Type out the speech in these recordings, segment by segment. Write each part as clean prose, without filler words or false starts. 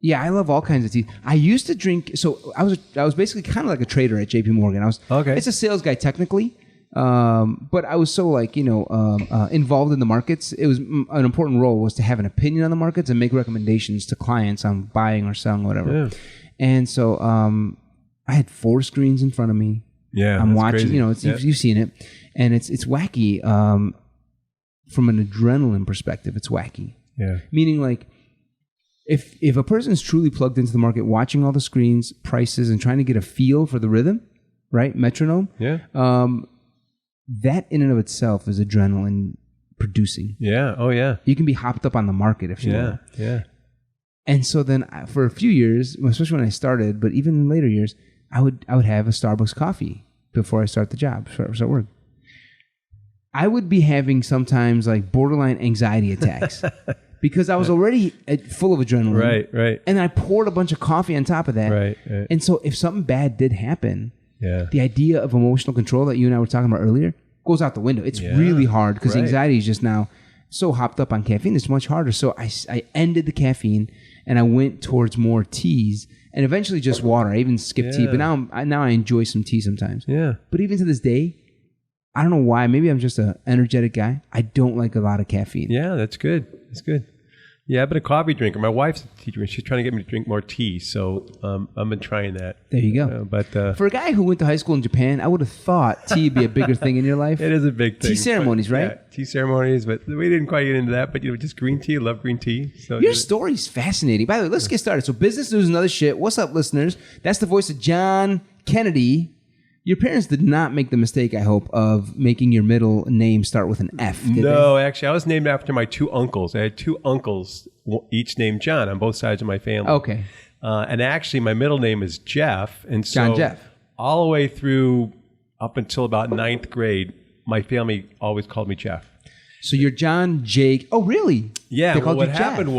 Yeah, I love all kinds of tea. I used to drink. So I was basically kind of like a trader at J.P. Morgan. It's a sales guy technically, but I was so involved in the markets. It was an important role was to have an opinion on the markets and make recommendations to clients on buying or selling, whatever. Yeah. And so I had 4 screens in front of me. Yeah, I'm watching. Crazy. You've seen it, and it's wacky. From an adrenaline perspective, it's wacky. Yeah, meaning like. If a person is truly plugged into the market, watching all the screens, prices, and trying to get a feel for the rhythm, right, metronome, that in and of itself is adrenaline producing. Yeah. Oh, yeah. You can be hopped up on the market if you want. Yeah. And so then for a few years, especially when I started, but even in later years, I would have a Starbucks coffee before I start the job, start work. I would be having sometimes like borderline anxiety attacks. Because I was already full of adrenaline. Right. And I poured a bunch of coffee on top of that. Right. And so if something bad did happen, the idea of emotional control that you and I were talking about earlier goes out the window. It's really hard because anxiety is just now so hopped up on caffeine. It's much harder. So I ended the caffeine and I went towards more teas and eventually just water. I even skipped tea. But now I enjoy some tea sometimes. Yeah. But even to this day, I don't know why. Maybe I'm just an energetic guy. I don't like a lot of caffeine. Yeah, that's good. That's good. Yeah, I've been a coffee drinker. My wife's a tea drinker. She's trying to get me to drink more tea. So I've been trying that. There you go. But for a guy who went to high school in Japan, I would have thought tea would be a bigger thing in your life. It is a big thing. Tea ceremonies, right? Yeah, tea ceremonies. But we didn't quite get into that. But just green tea. I love green tea. So your story's fascinating. By the way, let's get started. So business news and other shit. What's up, listeners? That's the voice of John Kennedy. Your parents did not make the mistake, I hope, of making your middle name start with an F, did No, they? Actually, I was named after my 2 uncles. I had 2 uncles, each named John, on both sides of my family. Okay. And actually, my middle name is Jeff. And so John Jeff. All the way through up until about 9th grade, my family always called me Jeff. So you're John Jake. Oh, really? Yeah. They called What you happened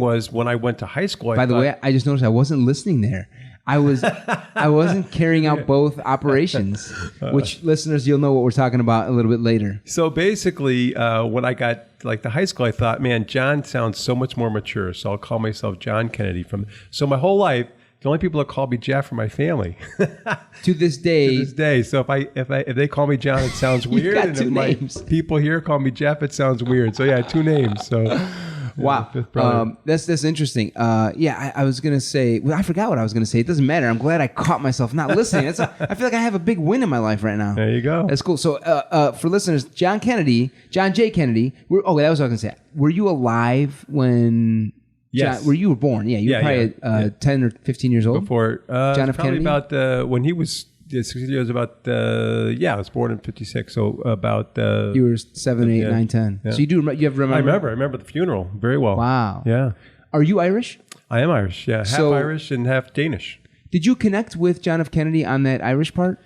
was when I went to high school. By the way, I just noticed I wasn't listening there. I wasn't carrying out both operations, which listeners, you'll know what we're talking about a little bit later. So basically, when I got to high school, I thought, man, John sounds so much more mature. So I'll call myself John Kennedy. So my whole life, the only people that call me Jeff are my family. To this day. So if they call me John, it sounds weird. Got and 2 if names. my people here call me Jeff, it sounds weird. So yeah, 2 names. So. Wow. That's interesting. I was going to say, I forgot what I was going to say. It doesn't matter. I'm glad I caught myself not listening. I feel like I have a big win in my life right now. There you go. That's cool. So for listeners, John J. Kennedy, that was what I was going to say. Were you alive when... Yes. Where you were born? Yeah, you were probably 10 or 15 years old? Before John F. Kennedy? Probably about when he was... 6 years about, I was born in 56, so about... you were 7, 8, 9, 10. Yeah. So you remember? I remember the funeral very well. Wow. Yeah. Are you Irish? I am Irish, yeah. Half Irish and half Danish. Did you connect with John F. Kennedy on that Irish part?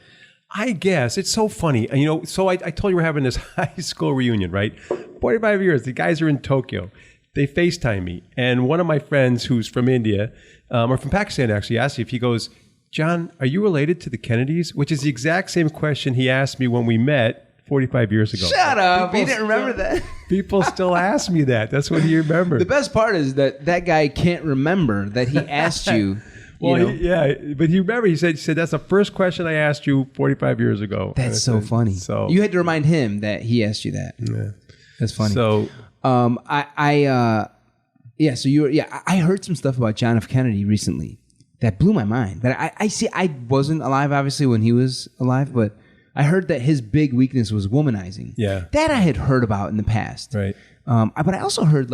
I guess. It's so funny. So I told you we're having this high school reunion, right? 45 years. The guys are in Tokyo. They FaceTime me. And one of my friends who's from India, or from Pakistan actually, asked me if he goes... John, are you related to the Kennedys? Which is the exact same question he asked me when we met 45 years ago. Shut up. He didn't remember that. People still ask me that. That's what he remembered. The best part is that guy can't remember that he asked you. But he remembered. He said, that's the first question I asked you 45 years ago. That's so funny. So you had to remind him that he asked you that. Yeah. That's funny. So, I heard some stuff about John F. Kennedy recently. That blew my mind. But I wasn't alive, obviously, when he was alive, but I heard that his big weakness was womanizing. Yeah. That I had heard about in the past. Right. But I also heard,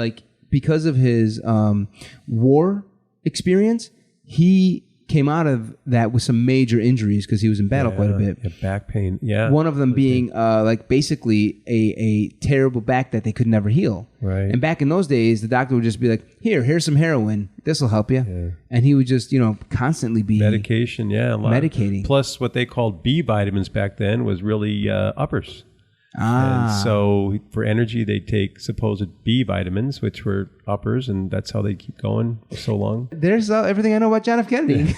because of his war experience, he came out of that with some major injuries because he was in battle quite a bit. Yeah, back pain. Yeah. One of them being basically a terrible back that they could never heal. Right. And back in those days, the doctor would just be like, here's some heroin. This will help you. Yeah. And he would just, constantly be... Medication, yeah. Medicating. Plus what they called B vitamins back then was really uppers. Ah. And so for energy, they take supposed B vitamins, which were uppers, and that's how they keep going for so long. There's everything I know about John F. Kennedy.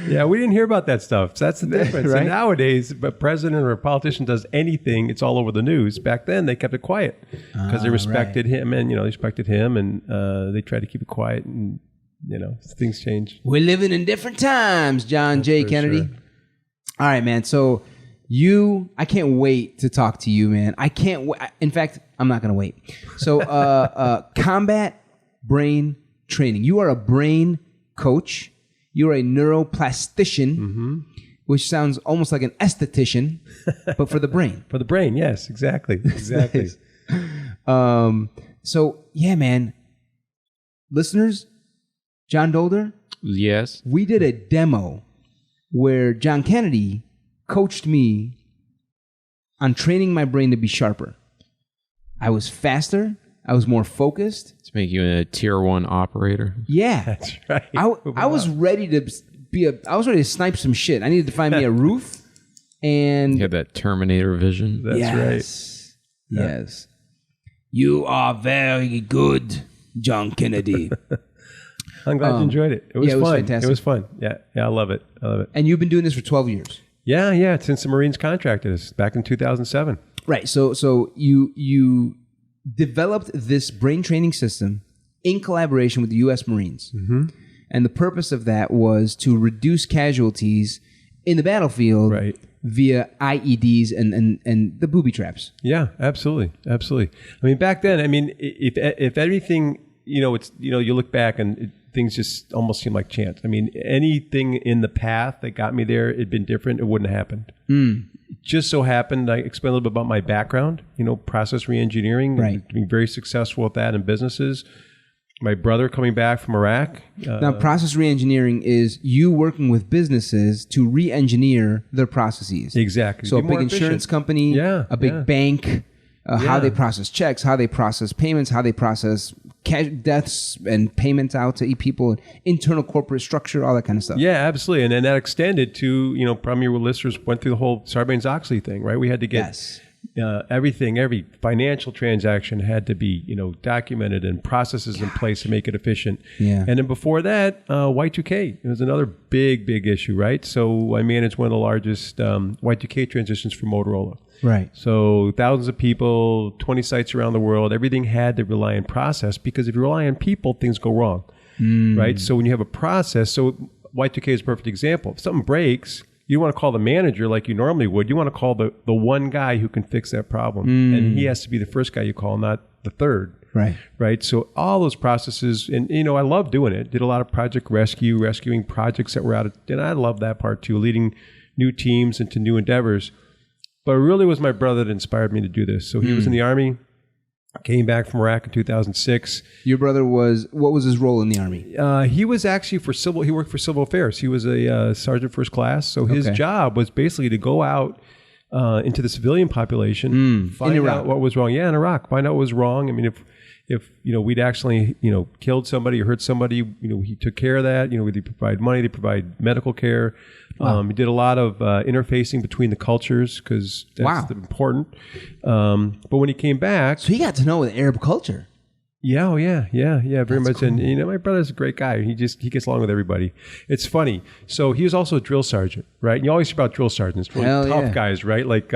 Yeah, we didn't hear about that stuff. So that's the difference. Right? And nowadays, if a president or a politician does anything, it's all over the news. Back then, they kept it quiet because they respected him, and they tried to keep it quiet, and things change. We're living in different times, John J. Kennedy. Sure. All right, man. So I can't wait to talk to you, man. I can't wait. In fact, I'm not going to wait. So, combat brain training. You are a brain coach. You're a neuroplastician, which sounds almost like an esthetician, but for the brain. For the brain, yes, exactly. Exactly. So, yeah, man. Listeners, John Dolder? Yes. We did a demo where John Kennedy coached me on training my brain to be sharper. I was faster. I was more focused. To make you a tier 1 operator. Yeah. That's right. I was ready to I was ready to snipe some shit. I needed to find me a roof and... You have that Terminator vision. That's right. Yes. You are very good, John Kennedy. I'm glad you enjoyed it. It was fun. It was fantastic. It was fun. Yeah, I love it. And you've been doing this for 12 years. Yeah, since the Marines contracted us back in 2007. Right. So you developed this brain training system in collaboration with the U.S. Marines. Mm-hmm. And the purpose of that was to reduce casualties in the battlefield via IEDs and the booby traps. Yeah, absolutely. I mean, back then, if anything, you look back and things just almost seem like chance. I mean, anything in the path that got me there, it'd been different, it wouldn't have happened. It just so happened, I explained a little bit about my background, process reengineering, being very successful at that in businesses. My brother coming back from Iraq. Now, process reengineering is you working with businesses to re-engineer their processes. Exactly. So a big insurance company, a big bank, how they process checks, how they process payments, how they process deaths and payments out to people, internal corporate structure, all that kind of stuff. Yeah, absolutely. And then that extended to, probably your listeners went through the whole Sarbanes-Oxley thing, right? We had to get everything, every financial transaction had to be, documented and processes in place to make it efficient. Yeah. And then before that, Y2K, it was another big issue, right? So I managed one of the largest Y2K transitions for Motorola. Right. So thousands of people, 20 sites around the world, everything had to rely on process because if you rely on people, things go wrong, right? So when you have a process, so Y2K is a perfect example. If something breaks, you don't want to call the manager like you normally would. You want to call the one guy who can fix that problem. And he has to be the first guy you call, not the third. Right. So all those processes, and, I love doing it. Did a lot of project rescuing projects that were out of, and I love that part too, leading new teams into new endeavors. But it really was my brother that inspired me to do this. So he was in the Army, came back from Iraq in 2006. Your brother what was his role in the Army? He was actually he worked for civil affairs. He was a sergeant first class. So his job was basically to go out into the civilian population, find out what was wrong. Yeah, in Iraq, find out what was wrong. I mean, if we'd actually, killed somebody or hurt somebody, he took care of that. They provide money, they provide medical care. He did a lot of interfacing between the cultures because that's important. But when he came back... So he got to know the Arab culture. Yeah, very much. Cool. And my brother's a great guy. He gets along with everybody. It's funny. So he was also a drill sergeant, right? And you always hear about drill sergeants, really tough guys, right? Like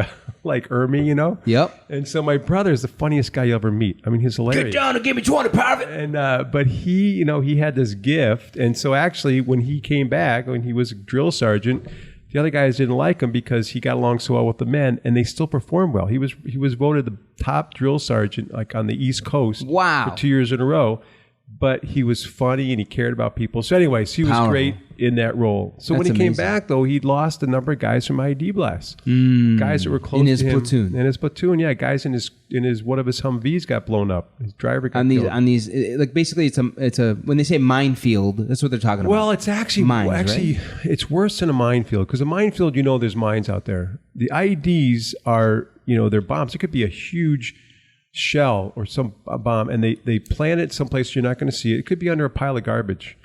Ermy, Yep. And so my brother is the funniest guy you'll ever meet. I mean, he's hilarious. Get down and give me 20, private. And but he, he had this gift, and so actually when he came back, when he was a drill sergeant, the other guys didn't like him because he got along so well with the men, and they still performed well. He was voted the top drill sergeant on the East Coast for 2 years in a row. But he was funny and he cared about people. So anyways, he was great in that role. So when he came back, though, he'd lost a number of guys from IED blasts. Guys that were close to him. In his platoon, yeah. Guys in his one of his Humvees got blown up. His driver got killed. On these, like basically it's a when they say minefield, that's what they're talking about. Well, it's actually mines, right? It's worse than a minefield because a minefield, there's mines out there. The IEDs are, they're bombs. It could be a huge shell or some bomb, and they plant it someplace you're not going to see it. It could be under a pile of garbage.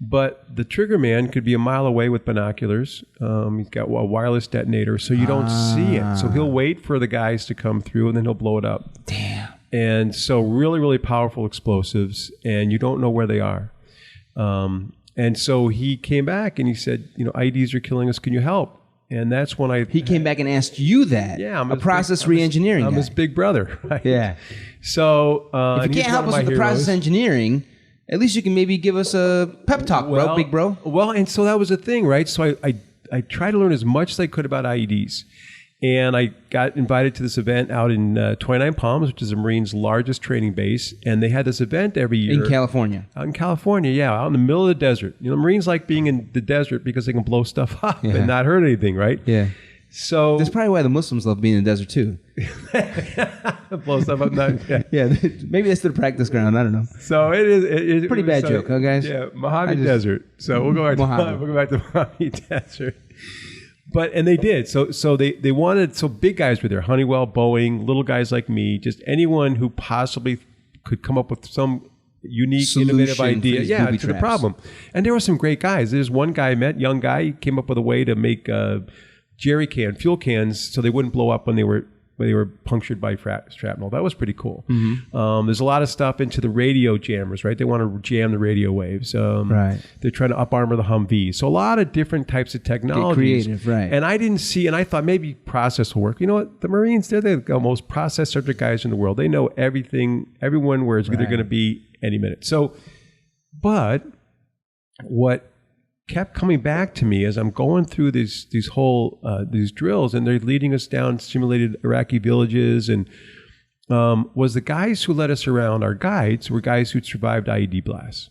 But the trigger man could be a mile away with binoculars. He's got a wireless detonator, so you don't see it. So he'll wait for the guys to come through, and then he'll blow it up. Damn. And so really, really powerful explosives, and you don't know where they are. And so he came back and he said, IEDs are killing us. Can you help? And that's when He came back and asked you that. Yeah, I'm a process re-engineering guy. I'm his big brother. Right? Yeah. So if you can't help us with the process engineering, at least you can maybe give us a pep talk, big bro. Well, and so that was the thing, right? So I tried to learn as much as I could about IEDs. And I got invited to this event out in 29 Palms, which is the Marine's largest training base. And they had this event every year. In California. Out in California, yeah, out in the middle of the desert. Marines like being in the desert because they can blow stuff up and not hurt anything, right? Yeah. So that's probably why the Muslims love being in the desert too. Blow stuff up. Yeah, maybe that's the practice ground. I don't know. So it's pretty bad joke, huh, guys? Yeah, Mojave Desert. So we'll go back to Mojave Desert. And they did. So they wanted, so big guys were there, Honeywell, Boeing, little guys like me, just anyone who possibly could come up with some unique, solution, innovative idea to the problem. And there were some great guys. There's one guy I met, young guy, he came up with a way to make fuel cans so they wouldn't blow up when they were punctured by shrapnel. That was pretty cool. Mm-hmm. There's a lot of stuff into the radio jammers, right? They want to jam the radio waves. Right. They're trying to up-armor the Humvee. So a lot of different types of technologies. Get creative, right. And I didn't see, and I thought maybe process will work. You know what? The Marines, they're the most process subject guys in the world. They know everything, everyone where it's either going to be any minute. So, but what kept coming back to me as I'm going through these drills, and they're leading us down simulated Iraqi villages, and was the guys who led us around. Our guides were guys who'd survived IED blasts,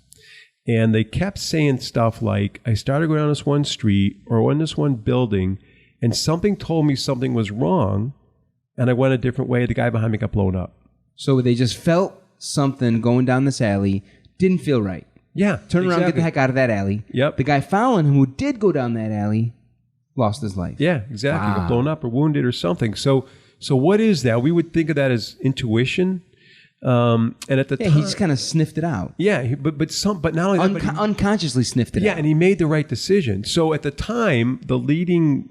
and they kept saying stuff like, "I started going down this one street or in this one building, and something told me something was wrong, and I went a different way. The guy behind me got blown up." So they just felt something going down this alley, didn't feel right. Yeah. Turn around, get the heck out of that alley. Yep. The guy following him who did go down that alley lost his life. Yeah, exactly. Wow. Got blown up or wounded or something. So what is that? We would think of that as intuition. And at the time, he just kind of sniffed it out. Yeah, but not only that, but unconsciously sniffed it out. Yeah, and he made the right decision. So at the time, the leading,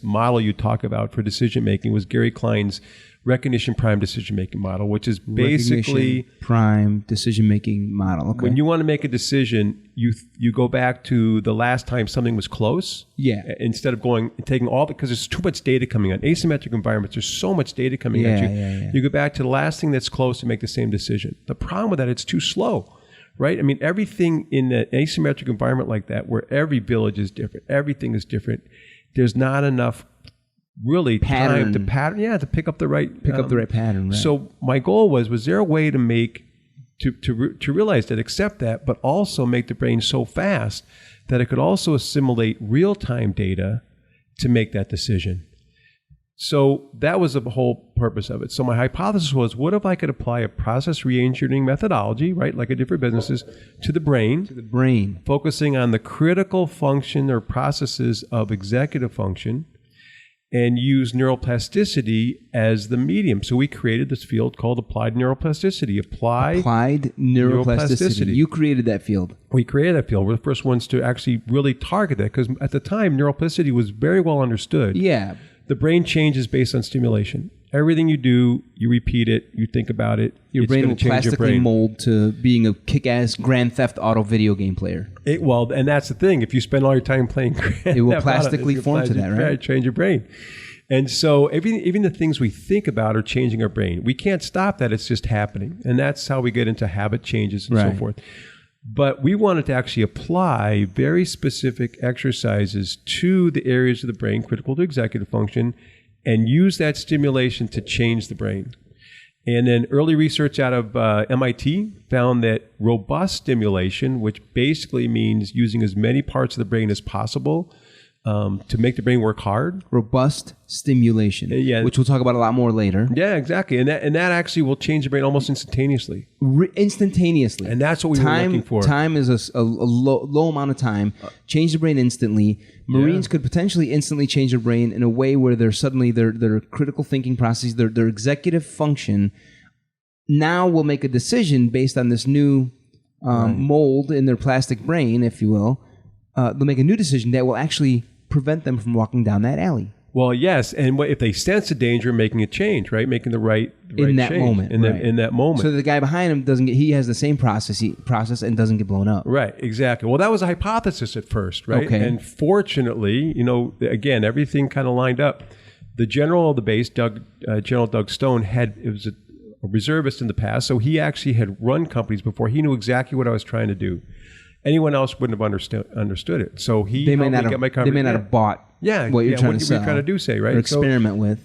model you talk about for decision making was Gary Klein's recognition prime decision-making model, which is basically prime decision-making model. Okay. When you want to make a decision, you go back to the last time something was close. Yeah. Instead of taking all because there's too much data coming on asymmetric environments. There's so much data coming at you. Yeah. You go back to the last thing that's close to make the same decision. The problem with that, it's too slow, right? I mean, everything in an asymmetric environment like that, where every village is different, everything is different. There's not enough. Really time to pick up the right pattern. Right. So my goal was there a way to make to realize that, accept that, but also make the brain so fast that it could also assimilate real-time data to make that decision. So that was the whole purpose of it. So my hypothesis was, what if I could apply a process re-engineering methodology, right, like a different businesses, to the brain, focusing on the critical function or processes of executive function, and use neuroplasticity as the medium. So we created this field called applied neuroplasticity. Applied neuroplasticity. You created that field. We created that field. We're the first ones to actually really target that, because at the time, neuroplasticity was very well understood. Yeah. The brain changes based on stimulation. Everything you do, you repeat it, you think about it. Your brain will plastically mold to being a kick-ass Grand Theft Auto video game player. And that's the thing. If you spend all your time playing Grand Theft Auto, it will plastically form to that, right? Change your brain. And so even the things we think about are changing our brain. We can't stop that. It's just happening. And that's how we get into habit changes and so forth. But we wanted to actually apply very specific exercises to the areas of the brain critical to executive function and use that stimulation to change the brain. And then early research out of MIT found that robust stimulation, which basically means using as many parts of the brain as possible to make the brain work hard. Robust stimulation, which we'll talk about a lot more later. Yeah, exactly. And that actually will change the brain almost instantaneously. Instantaneously. And that's what we were looking for. Time is a low amount of time. Change the brain instantly. Marines could potentially instantly change their brain in a way where they're suddenly their critical thinking processes, their executive function now will make a decision based on this new mold in their plastic brain, if you will. They'll make a new decision that will actually prevent them from walking down that alley. Well, yes, and if they sense a danger, making a change, right? Making the right in that change. moment, in that moment. So the guy behind him doesn't get. He has the same process and doesn't get blown up. Right, exactly. Well, that was a hypothesis at first, right? Okay. And fortunately, again, everything kind of lined up. The general of the base, General Doug Stone, was a reservist in the past, so he actually had run companies before. He knew exactly what I was trying to do. Anyone else wouldn't have understood it. So they may not have bought what you're trying to sell. What you're trying to do, say, right? Or experiment with.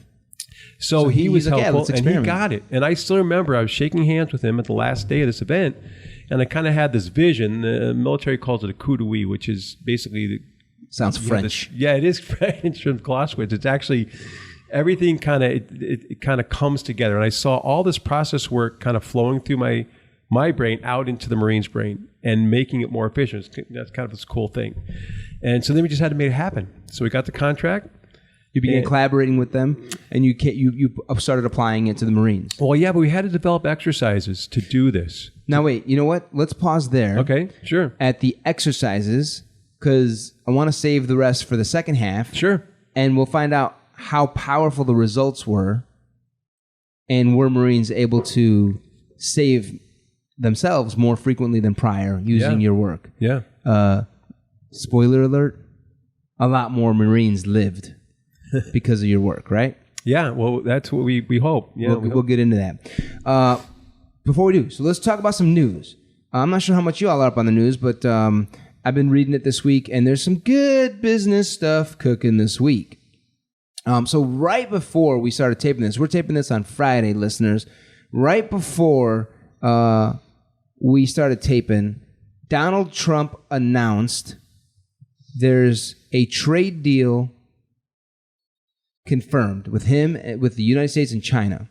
So he was helpful, and he experiment. got it. And I still remember I was shaking hands with him at the last day of this event, and I kind of had this vision. The military calls it a coup d'oeil, which is basically sounds French. It is French from Clausewitz. It's actually everything kind of it kind of comes together, and I saw all this process work kind of flowing through my brain out into the Marine's brain and making it more efficient. That's kind of this cool thing. And so then we just had to make it happen. So we got the contract. You began collaborating with them, and you started applying it to the Marines. Well, yeah, but we had to develop exercises to do this. Now, wait, you know what? Let's pause there. Okay, sure. At the exercises, because I want to save the rest for the second half. Sure. And we'll find out how powerful the results were, and were Marines able to save themselves more frequently than prior using your work. Yeah. Spoiler alert, a lot more Marines lived because of your work, right? Yeah, well, that's what we hope. Yeah, we'll get into that. Before we do, so let's talk about some news. I'm not sure how much you all are up on the news, but I've been reading it this week, and there's some good business stuff cooking this week. So right before we started taping this, we're taping this on Friday, listeners. Right before we started taping, Donald Trump announced there's a trade deal confirmed with him, with the United States and China.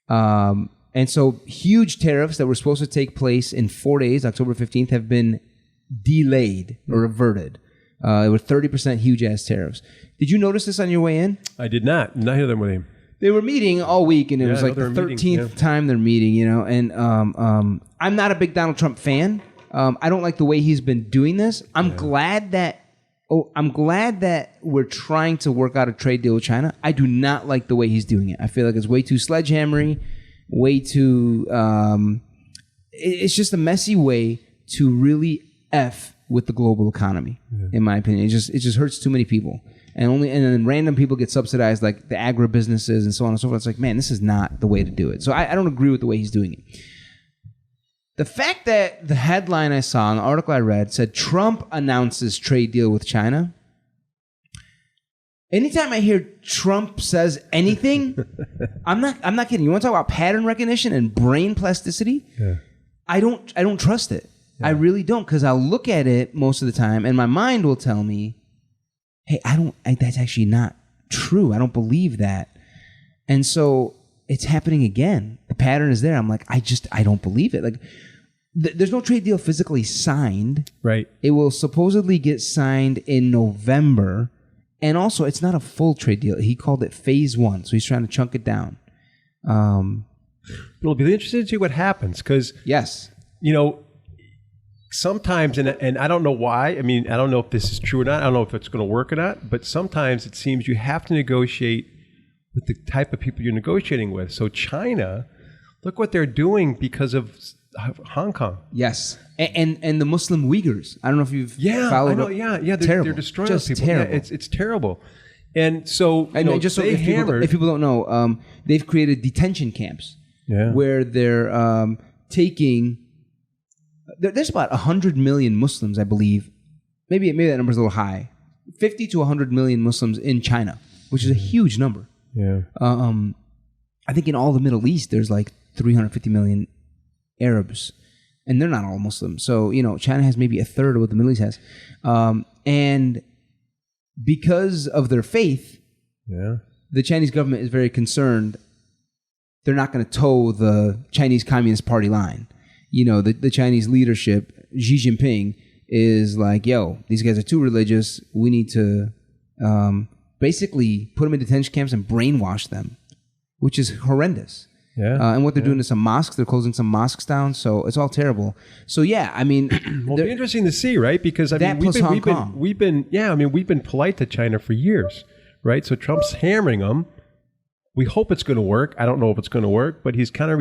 And so huge tariffs that were supposed to take place in 4 days, October 15th, have been delayed or reverted. It were 30% huge-ass tariffs. Did you notice this on your way in? I did not. Neither of them with him. They were meeting all week, and it was like the 13th time they're meeting, And I'm not a big Donald Trump fan. I don't like the way he's been doing this. I'm glad that we're trying to work out a trade deal with China. I do not like the way he's doing it. I feel like it's way too sledgehammery, way too. It's just a messy way to really F with the global economy, in my opinion. It just hurts too many people. And then random people get subsidized, like the agribusinesses and so on and so forth. It's like, man, this is not the way to do it. So I don't agree with the way he's doing it. The fact that the headline I saw in the article I read said Trump announces trade deal with China. Anytime I hear Trump says anything, I'm not kidding. You want to talk about pattern recognition and brain plasticity? Yeah. I don't trust it. Yeah. I really don't, because I'll look at it most of the time and my mind will tell me, hey, that's actually not true. I don't believe that. And so it's happening again. The pattern is there. I'm like, I don't believe it. Like, there's no trade deal physically signed. Right. It will supposedly get signed in November. And also, it's not a full trade deal. He called it phase 1. So he's trying to chunk it down. It'll be interesting to see what happens, because, yes, sometimes, and I don't know why. I mean, I don't know if this is true or not. I don't know if it's going to work or not. But sometimes it seems you have to negotiate with the type of people you're negotiating with. So China, look what they're doing because of Hong Kong. Yes. And the Muslim Uyghurs. I don't know if you've followed. I know. Yeah. They're destroying just people. Terrible. Yeah, it's terrible. And so, if people don't know, they've created detention camps where they're taking. There's about 100 million Muslims, I believe. Maybe that number's a little high. 50 to 100 million Muslims in China, which is a huge number. Yeah. I think in all the Middle East, there's like 350 million Arabs, and they're not all Muslims. So, China has maybe a third of what the Middle East has. And because of their faith, the Chinese government is very concerned they're not going to toe the Chinese Communist Party line. The Chinese leadership, Xi Jinping, is like, yo, these guys are too religious. We need to basically put them in detention camps and brainwash them, which is horrendous. Yeah. And what they're doing to some mosques, they're closing some mosques down. So it's all terrible. So yeah, I mean, well, it'll be interesting to see, right? Because we've been polite to China for years, right? So Trump's hammering them. We hope it's going to work. I don't know if it's going to work, but he's kind of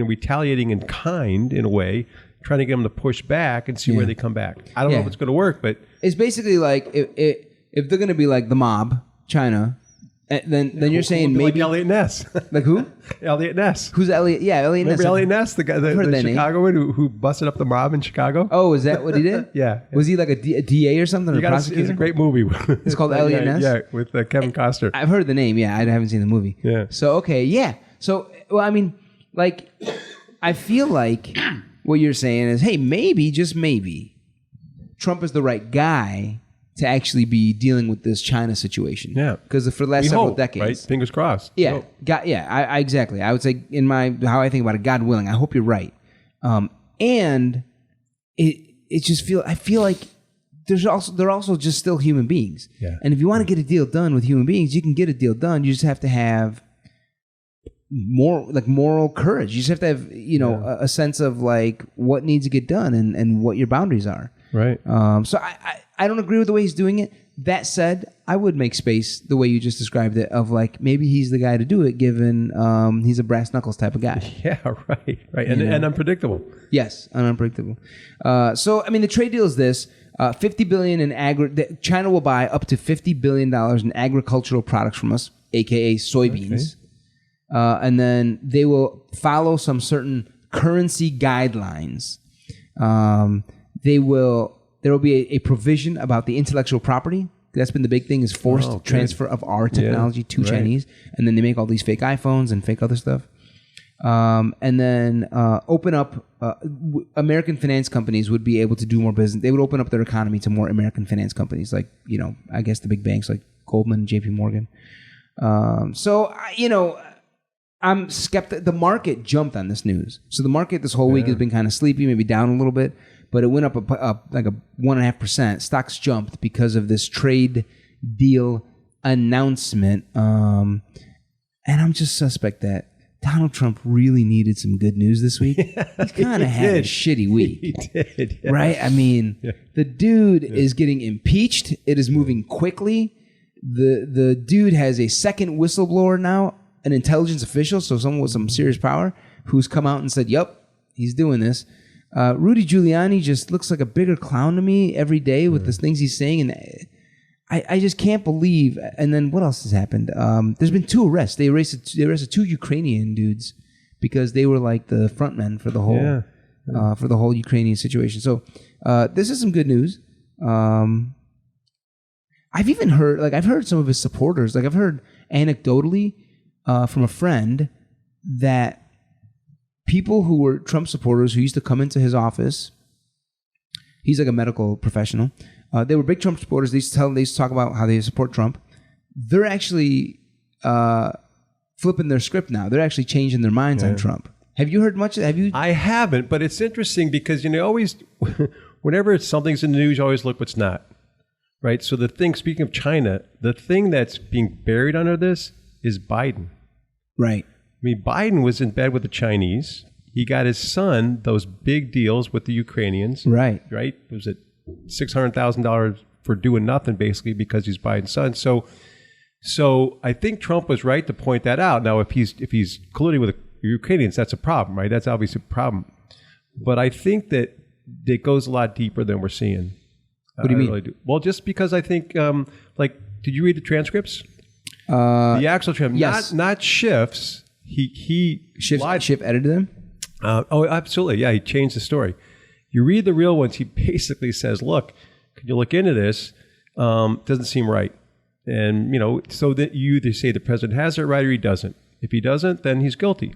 retaliating in kind in a way, trying to get them to push back and see where they come back. I don't know if it's going to work, but it's basically like if they're going to be like the mob, China, then you're saying maybe like Elliot Ness. Like who? Elliot Ness. Who's Elliot? Yeah, Elliot Ness. Remember Elliot Ness, the guy, the Chicagoan who busted up the mob in Chicago? Oh, is that what he did? Yeah. Was he like a DA or something? Or a prosecutor? It's a great movie. It's called Elliot Ness? Yeah, with Kevin Costner. I've heard the name. Yeah, I haven't seen the movie. Yeah. So, okay, yeah. So, well, I mean, like, I feel like what you're saying is, hey, maybe, just maybe, Trump is the right guy to actually be dealing with this China situation. Yeah. Because for the last several decades. Right? Fingers crossed. Yeah. I exactly. I would say how I think about it, God willing, I hope you're right. And it just I feel like they're also just still human beings. Yeah. And if you want to get a deal done with human beings, you can get a deal done. You just have to have more like moral courage. You just have to have, a sense of like what needs to get done and what your boundaries are. Right. So I don't agree with the way he's doing it. That said, I would make space the way you just described it of like maybe he's the guy to do it given he's a brass knuckles type of guy. Yeah, right. And unpredictable. Yes, and unpredictable. So I mean the trade deal is this. $50 billion in China will buy up to $50 billion in agricultural products from us, aka soybeans. Okay. And then they will follow some certain currency guidelines. There will be a provision about the intellectual property. That's been the big thing, is forced transfer of our technology to Chinese. And then they make all these fake iPhones and fake other stuff. And then open up, American finance companies would be able to do more business. They would open up their economy to more American finance companies, like, I guess the big banks like Goldman and JP Morgan. I'm skeptical. The market jumped on this news. So the market this whole week has been kind of sleepy, maybe down a little bit, but it went up like a 1.5%. Stocks jumped because of this trade deal announcement. And I'm just suspect that Donald Trump really needed some good news this week. He kind of had a shitty week. He did. Yeah. Right? I mean, the dude is getting impeached. It is moving quickly. The dude has a second whistleblower now, an intelligence official, so someone with some serious power, who's come out and said, yep, he's doing this. Rudy Giuliani just looks like a bigger clown to me every day with the things he's saying. And I just can't believe. And then what else has happened? There's been 2 arrests. They arrested 2 Ukrainian dudes because they were like the front men for the whole Ukrainian situation. So this is some good news. I've even heard, I've heard some of his supporters, I've heard anecdotally from a friend that people who were Trump supporters who used to come into his office, he's like a medical professional, they were big Trump supporters. They used to talk about how they support Trump. They're actually flipping their script now. They're actually changing their minds on Trump. Have you heard much of that? Have you? I haven't, but it's interesting because, always, whenever something's in the news, you always look what's not. Right? So speaking of China, the thing that's being buried under this is Biden. Right. I mean, Biden was in bed with the Chinese. He got his son those big deals with the Ukrainians. Right. Right? Was it $600,000 for doing nothing, basically, because he's Biden's son? So I think Trump was right to point that out. Now, if he's colluding with the Ukrainians, that's a problem, right? That's obviously a problem. But I think that it goes a lot deeper than we're seeing. What do you mean? Really do. Well, just because I think, did you read the transcripts? The actual transcripts, yes. not Schiff's. Schiff edited them? Oh, absolutely. Yeah, he changed the story. You read the real ones, he basically says, look, could you look into this? Doesn't seem right. And, so that you either say the president has it right or he doesn't. If he doesn't, then he's guilty.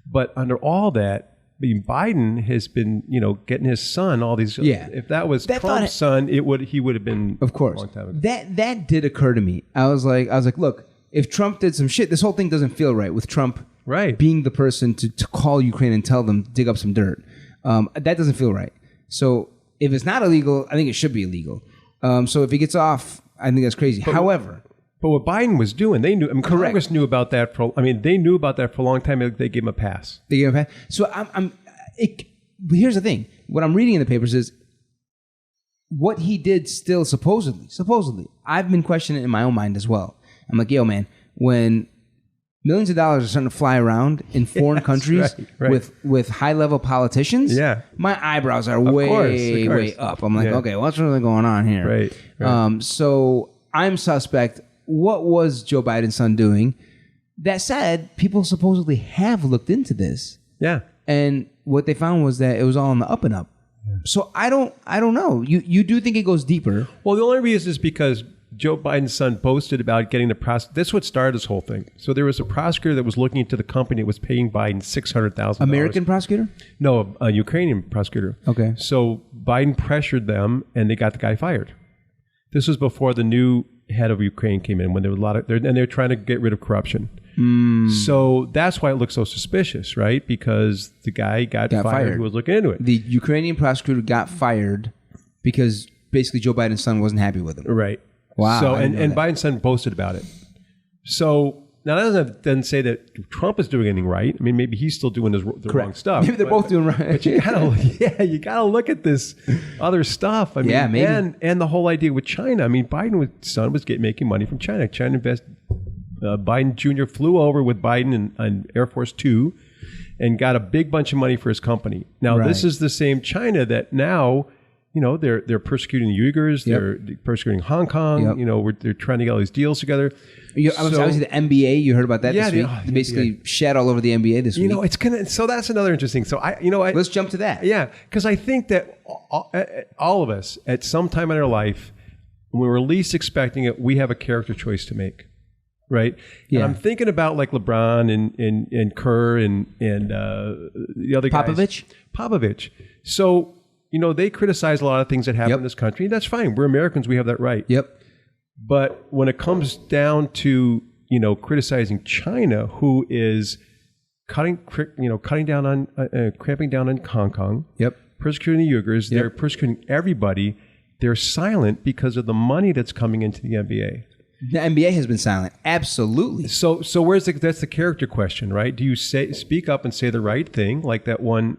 But under all that, Biden has been, getting his son all these. Yeah. If that was Trump's son, he would have been. Of course. A long time ago. That did occur to me. I was like, look, if Trump did some shit, this whole thing doesn't feel right with Trump being the person to call Ukraine and tell them dig up some dirt. That doesn't feel right. So if it's not illegal, I think it should be illegal. So if he gets off, I think that's crazy. However. But what Biden was doing, they knew. Congress knew about that they knew about that for a long time. They gave him a pass. So here's the thing. What I'm reading in the papers is what he did still supposedly, I've been questioning it in my own mind as well. I'm like, yo, man, when millions of dollars are starting to fly around in foreign countries with high-level politicians, my eyebrows are way up. I'm like, okay, what's really going on here? Right. So I'm suspect. What was Joe Biden's son doing? That said, people supposedly have looked into this. Yeah. And what they found was that it was all on the up and up. Yeah. So I don't know. You do think it goes deeper? Well, the only reason is because Joe Biden's son boasted about getting the prosecutor. That's what started this whole thing. So there was a prosecutor that was looking into the company that was paying Biden $600,000. American prosecutor? No, a Ukrainian prosecutor. Okay. So Biden pressured them, and they got the guy fired. This was before the new head of Ukraine came in, when there was a lot of, and they're trying to get rid of corruption. So that's why it looks so suspicious, right? Because the guy got fired who was looking into it. The Ukrainian prosecutor got fired because basically Joe Biden's son wasn't happy with him. Right. Wow. So and Biden's son boasted about it. So now that doesn't say that Trump is doing anything right. I mean, maybe he's still doing the wrong stuff. Maybe they're both doing right. But you gotta look at this other stuff. I mean, maybe. And the whole idea with China. I mean, Biden's son was making money from China. China invested. Biden Jr. flew over with Biden in Air Force Two and got a big bunch of money for his company. Now, this is the same China that now, they're persecuting the Uyghurs. They're persecuting Hong Kong. They're trying to get all these deals together. Obviously, the NBA, you heard about that this week. They basically shed all over the NBA this week. So that's another interesting. So let's jump to that. Yeah, because I think that all of us at some time in our life, when we're least expecting it, we have a character choice to make. Right. Yeah. And I'm thinking about like LeBron and Kerr and the other guys. Popovich. So, they criticize a lot of things that happen in this country. That's fine. We're Americans. We have that right. Yep. But when it comes down to, criticizing China, who is cramping down on Hong Kong. Yep. Persecuting the Uyghurs. Yep. They're persecuting everybody. They're silent because of the money that's coming into the NBA. The NBA has been silent. Absolutely. So that's the character question, right? Do you speak up and say the right thing, like that one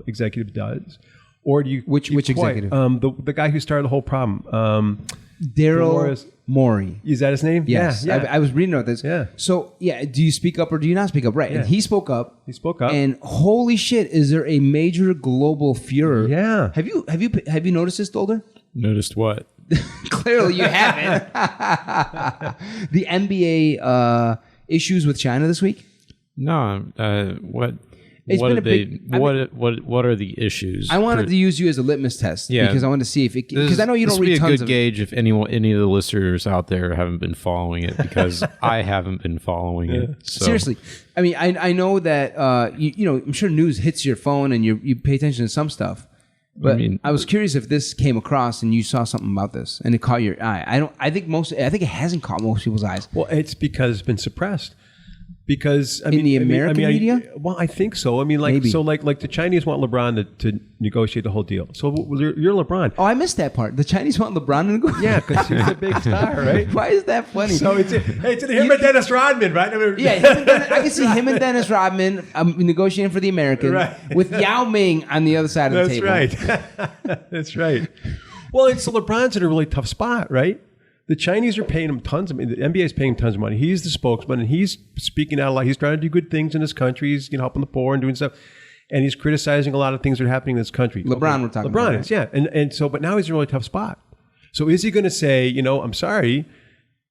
executive does, or do you which executive? The guy who started the whole problem. Daryl Morey. Is that his name? Yes. Yeah. I was reading about this. Yeah. So do you speak up or do you not speak up? Right. Yeah. And he spoke up. And holy shit, is there a major global furor? Yeah. Have you noticed this, Dolder? Noticed what? Clearly you haven't. The NBA issues with China this week? No. What are the issues? I wanted to use you as a litmus test because I wanted to see if it, because I know you don't read tons of. This would be a good gauge if any of the listeners out there haven't been following it, because I haven't been following it. So. Seriously, I mean, I know that I'm sure news hits your phone and you pay attention to some stuff. But I was curious if this came across and you saw something about this and it caught your eye. I think it hasn't caught most people's eyes. Well, it's because it's been suppressed. Because in the American media? Well, I think so. I mean, like the Chinese want LeBron to negotiate the whole deal. So you're LeBron. Oh, I missed that part. The Chinese want LeBron to negotiate. Yeah, because he's a big star, right? Why is that funny? So it's him and Dennis Rodman, right? I can see him and Dennis Rodman negotiating for the Americans with Yao Ming on the other side of the table. That's right. That's right. Well, LeBron's in a really tough spot, right? The Chinese are paying him tons of money. The NBA is paying him tons of money. He's the spokesman, and he's speaking out a lot. He's trying to do good things in his country. He's helping the poor and doing stuff. And he's criticizing a lot of things that are happening in this country. LeBron, we're talking about. LeBron is, yeah. And so, but now he's in a really tough spot. So is he going to say, I'm sorry,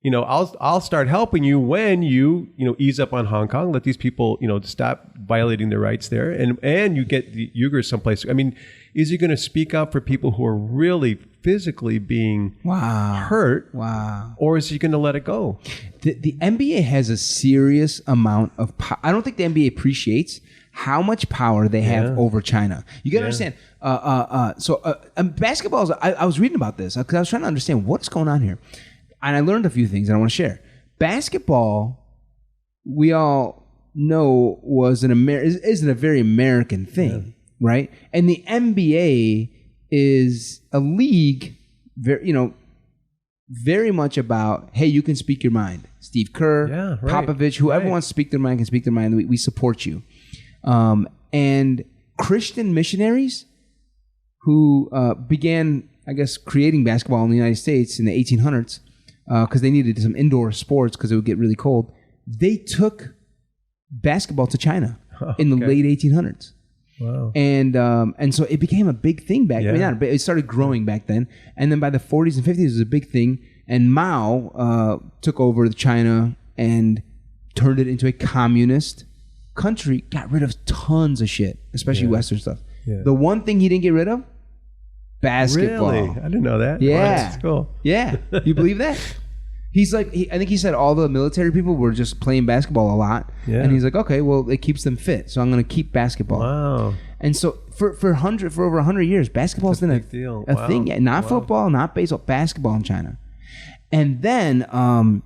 I'll start helping you when you ease up on Hong Kong, let these people, stop violating their rights there, and you get the Uyghurs someplace. I mean, is he going to speak up for people who are really physically being hurt? Wow. Or is he going to let it go? The NBA has a serious amount of power. I don't think the NBA appreciates how much power they have over China. You got to understand. Basketball, I was reading about this because I was trying to understand what's going on here. And I learned a few things that I want to share. Basketball, we all know, isn't a very American thing, right? And the NBA is a league, very much about, hey, you can speak your mind. Steve Kerr, Popovich, whoever wants to speak their mind can speak their mind. We support you. And Christian missionaries who began, I guess, creating basketball in the United States in the 1800s. because they needed some indoor sports because it would get really cold. They took basketball to China in the late 1800s. Wow. And so it became a big thing back then. I mean, it started growing back then. And then by the 40s and 50s, it was a big thing. And Mao took over China and turned it into a communist country, got rid of tons of shit, especially Western stuff. Yeah. The one thing he didn't get rid of, basketball. Really? I didn't know that. Yeah. Wow, that's cool. Yeah. You believe that? He's like, I think he said all the military people were just playing basketball a lot. Yeah. And he's like, okay, well, it keeps them fit, so I'm going to keep basketball. Wow. And so for over 100 years, basketball's been a thing. Yeah, not football, not baseball, basketball in China. And then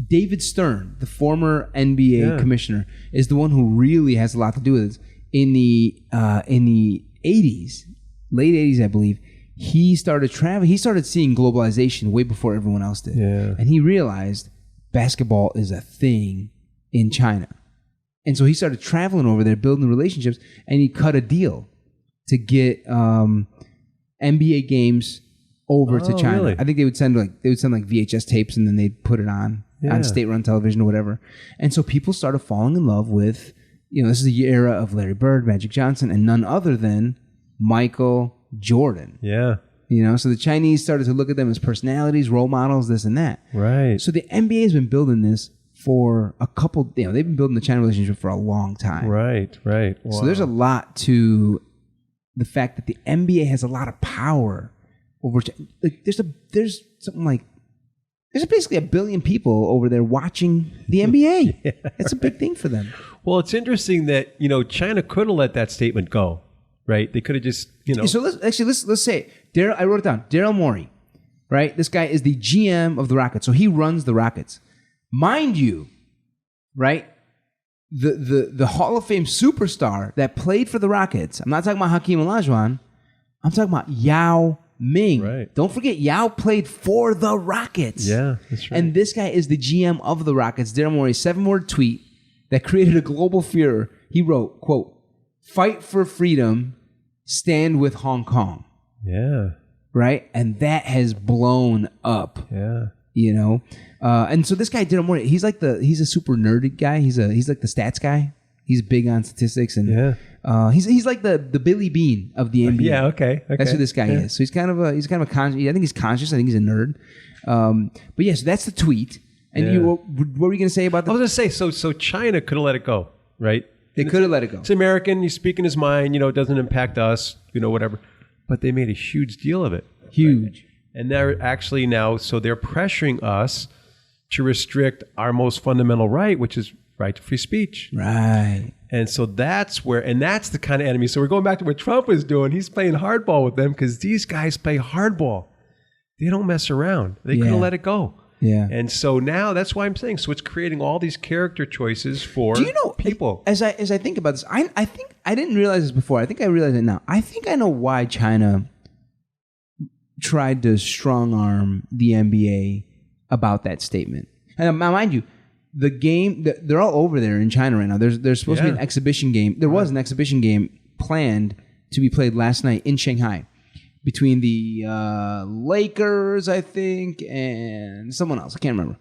David Stern, the former NBA commissioner, is the one who really has a lot to do with this. In the 80s, late 80s, I believe, he started traveling. He started seeing globalization way before everyone else did. Yeah. And he realized basketball is a thing in China. And so he started traveling over there, building relationships, and he cut a deal to get NBA games over to China. Really? I think they would send like VHS tapes, and then they'd put it on state-run television or whatever. And so people started falling in love with, this is the era of Larry Bird, Magic Johnson, and none other than Michael Jordan. Yeah. So the Chinese started to look at them as personalities, role models, this and that. Right. So the NBA has been building this for a couple, they've been building the China relationship for a long time. Right. Wow. So there's a lot to the fact that the NBA has a lot of power over, like there's something like, there's basically 1 billion people over there watching the NBA. Yeah. It's a big thing for them. Well, it's interesting that, China could have let that statement go, right? They could have just, So let's say, I wrote it down, Daryl Morey, right? This guy is the GM of the Rockets. So he runs the Rockets. Mind you, right? The Hall of Fame superstar that played for the Rockets, I'm not talking about Hakeem Olajuwon, I'm talking about Yao Ming. Right. Don't forget, Yao played for the Rockets. Yeah, that's right. And this guy is the GM of the Rockets. Daryl Morey, 7-word tweet that created a global furor. He wrote, quote, "Fight for freedom, stand with Hong Kong." Yeah. Right? And that has blown up. Yeah. And so this guy, Daryl Morey, he's a super nerdy guy. He's like the stats guy. He's big on statistics and he's like the Billy Bean of the NBA. Yeah, okay. That's who this guy is. So he's kind of a conscious. I think he's conscious. I think he's a nerd. But yes, so that's the tweet. And what were you going to say about that? I was going to say, so China could have let it go, right? They could have let it go. It's American. He's speaking his mind. It doesn't impact us. Whatever. But they made a huge deal of it. Huge. Right? And they're actually now, so they're pressuring us to restrict our most fundamental right, which is right to free speech. Right. And so that's the kind of enemy. So we're going back to what Trump is doing. He's playing hardball with them because these guys play hardball. They don't mess around. They could have let it go. Yeah. And so now that's why I'm saying, so it's creating all these character choices for people. As I think about this, I think I didn't realize this before. I think I realize it now. I think I know why China tried to strong arm the NBA about that statement. And mind you, the game, they're all over there in China right now. There's supposed to be an exhibition game. There was an exhibition game planned to be played last night in Shanghai between the Lakers, I think, and someone else. I can't remember.